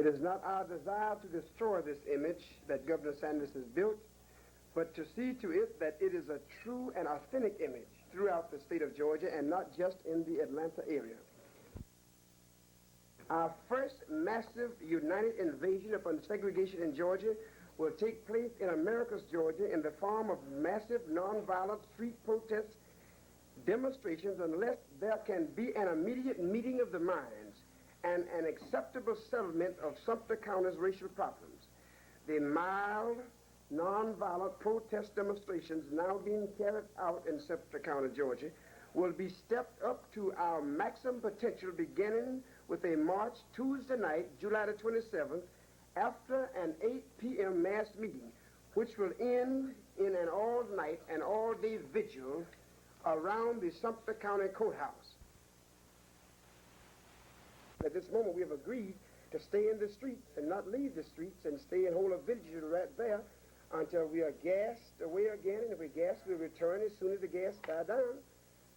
It is not our desire to destroy this image that Governor Sanders has built, but to see to it that it is a true and authentic image throughout the state of Georgia and not just in the Atlanta area. Our first massive united invasion upon segregation in Georgia will take place in Americus, Georgia, in the form of massive nonviolent street protests, demonstrations, unless there can be an immediate meeting of the minds and an acceptable settlement of Sumter County's racial problems. The mild, nonviolent protest demonstrations now being carried out in Sumter County, Georgia, will be stepped up to our maximum potential beginning with a march Tuesday night, July the 27th, after an 8 p.m. mass meeting, which will end in an all-night and all-day vigil around the Sumter County Courthouse. At this moment, we have agreed to stay in the streets and not leave the streets and stay and hold a vigil right there until we are gassed away again. And if we're gassed, we'll return as soon as the gas dies down.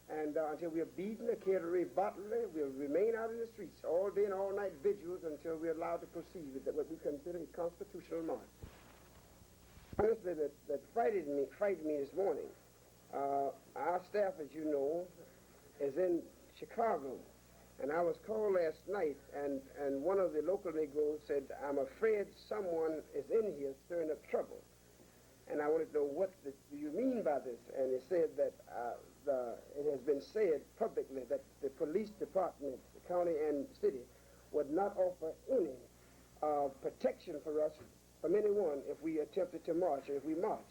And until we are beaten or carried away bodily, we'll remain out in the streets all day and all night vigils until we're allowed to proceed with what we consider a constitutional march. Honestly, that frightened me this morning. Our staff, as you know, is in Chicago. And I was called last night, and one of the local Negroes said, "I'm afraid someone is in here stirring up trouble." And I wanted to know, what do you mean by this? And he said that it has been said publicly that the police department, the county and city, would not offer any protection for us, from anyone, if we attempted to march or if we marched.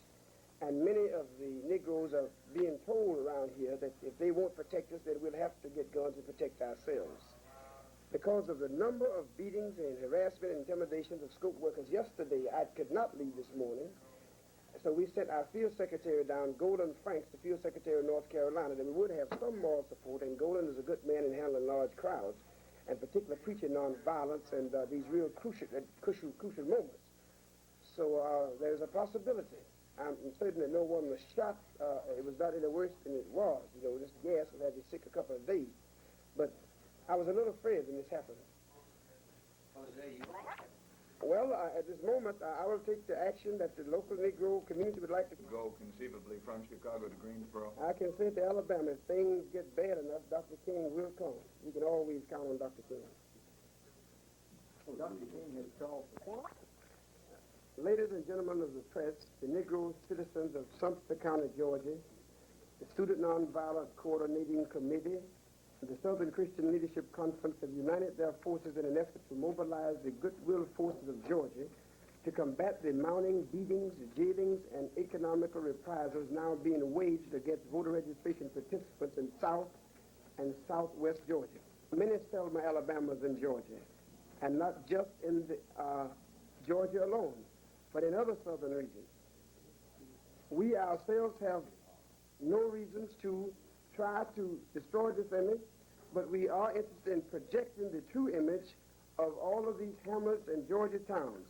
And many of the Negroes are being told around here that if they won't protect us, then we'll have to get guns and protect ourselves. Because of the number of beatings and harassment and intimidations of scope workers yesterday, I could not leave this morning. So we sent our field secretary down, Golden Frinks, the field secretary of North Carolina, that we would have some moral support, and Golden is a good man in handling large crowds, and particularly preaching nonviolence and these real crucial moments. So there's a possibility. I'm certain that no one was shot. It was not any worse than it was. You know, this gas was had you sick a couple of days. But I was a little afraid when this happened. Well, at this moment, I will take the action that the local Negro community would like to go conceivably from Chicago to Greensboro. I can say to Alabama, if things get bad enough, Dr. King will come. We can always count on Dr. King. Dr. King has called for what? Ladies and gentlemen of the press, the Negro citizens of Sumter County, Georgia, the Student Nonviolent Coordinating Committee, and the Southern Christian Leadership Conference have united their forces in an effort to mobilize the goodwill forces of Georgia to combat the mounting beatings, jailings, and economical reprisals now being waged against voter registration participants in South and Southwest Georgia. Many Selma Alabamas in Georgia, and not just in Georgia alone, but in other southern regions. We ourselves have no reasons to try to destroy this image, but we are interested in projecting the true image of all of these hamlets and Georgia towns.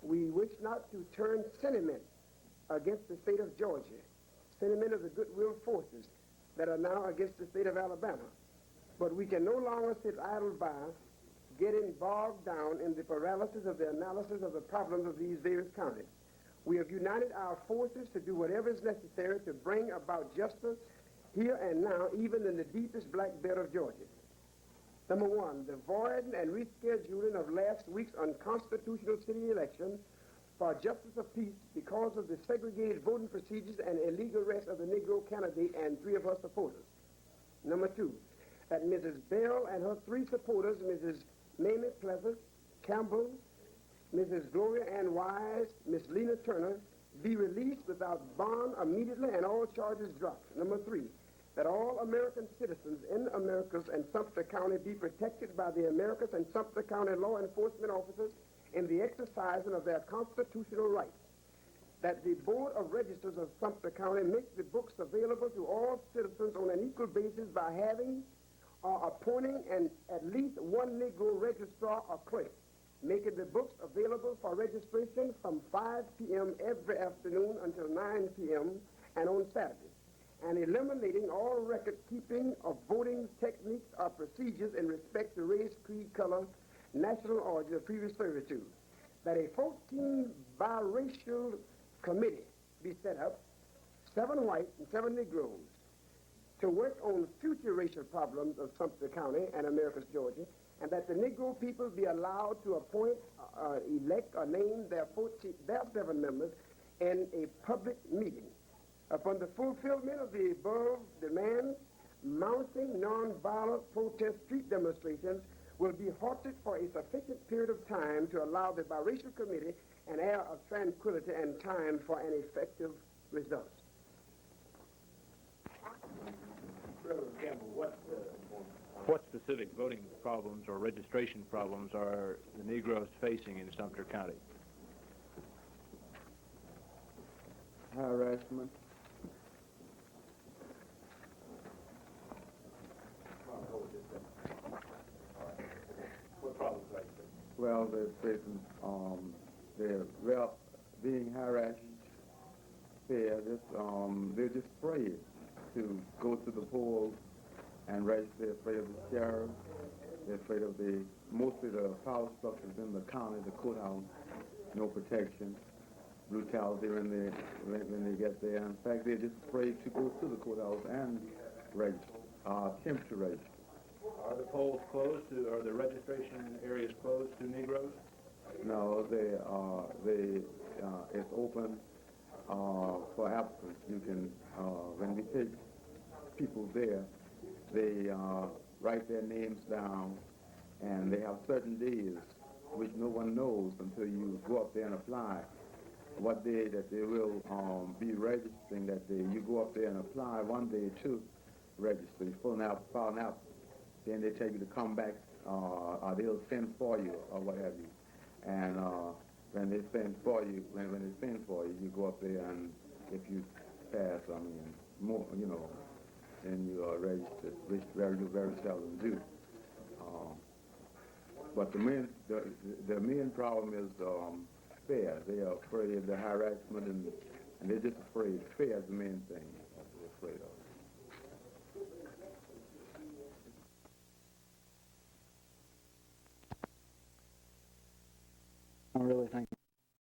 We wish not to turn sentiment against the state of Georgia, sentiment of the goodwill forces that are now against the state of Alabama. But we can no longer sit idle by, getting bogged down in the paralysis of the analysis of the problems of these various counties. We have united our forces to do whatever is necessary to bring about justice here and now, even in the deepest black belt of Georgia. Number one, the void and rescheduling of last week's unconstitutional city election for justice of peace because of the segregated voting procedures and illegal arrest of the Negro candidate and 3 of her supporters. Number two, that Mrs. Bell and her 3 supporters, Mrs. Mamie Pleasant, Campbell, Mrs. Gloria Ann Wise, Miss Lena Turner, be released without bond immediately and all charges dropped. Number 3, that all American citizens in Americus and Sumter County be protected by the Americus and Sumter County law enforcement officers in the exercising of their constitutional rights. That the Board of Registrars of Sumter County make the books available to all citizens on an equal basis by having or appointing at least 1 Negro registrar or clerk, making the books available for registration from 5 p.m. every afternoon until 9 p.m. and on Saturday, and eliminating all record keeping of voting techniques or procedures in respect to race, creed, color, national origin of previous servitude, that a 14 biracial committee be set up, 7 white and 7 Negroes, to work on future racial problems of Sumter County and Americus, Georgia, and that the Negro people be allowed to appoint, elect, or name their 7 members in a public meeting. Upon the fulfillment of the above demands, mounting nonviolent protest street demonstrations will be halted for a sufficient period of time to allow the biracial committee an air of tranquility and time for an effective result. Reverend Campbell, What specific voting problems or registration problems are the Negroes facing in Sumter County? harassment, What problems are you well, they're facing, being harassed, they're just afraid to go to the polls and register. They're afraid of the sheriff. They're afraid of mostly the power structures in the county, the courthouse, no protection, brutality when they get there. In fact, they're just afraid to go to the courthouse and register, attempt to register. Are the polls closed to, are the registration areas closed to Negroes? No, it's open for applicants. You can, when we take people there, they write their names down, and they have certain days which no one knows until you go up there and apply. What day that they will be registering that day. You go up there and apply one day to register. You file an application. Then they tell you to come back, or they'll send for you, or what have you. And when they send for you, when they send for you, you go up there, and if you pass, more, then you are registered, which you very seldom do. But the main problem is fear. They are afraid of the harassment, and they're just afraid. Fear is the main thing that they're afraid of. I really think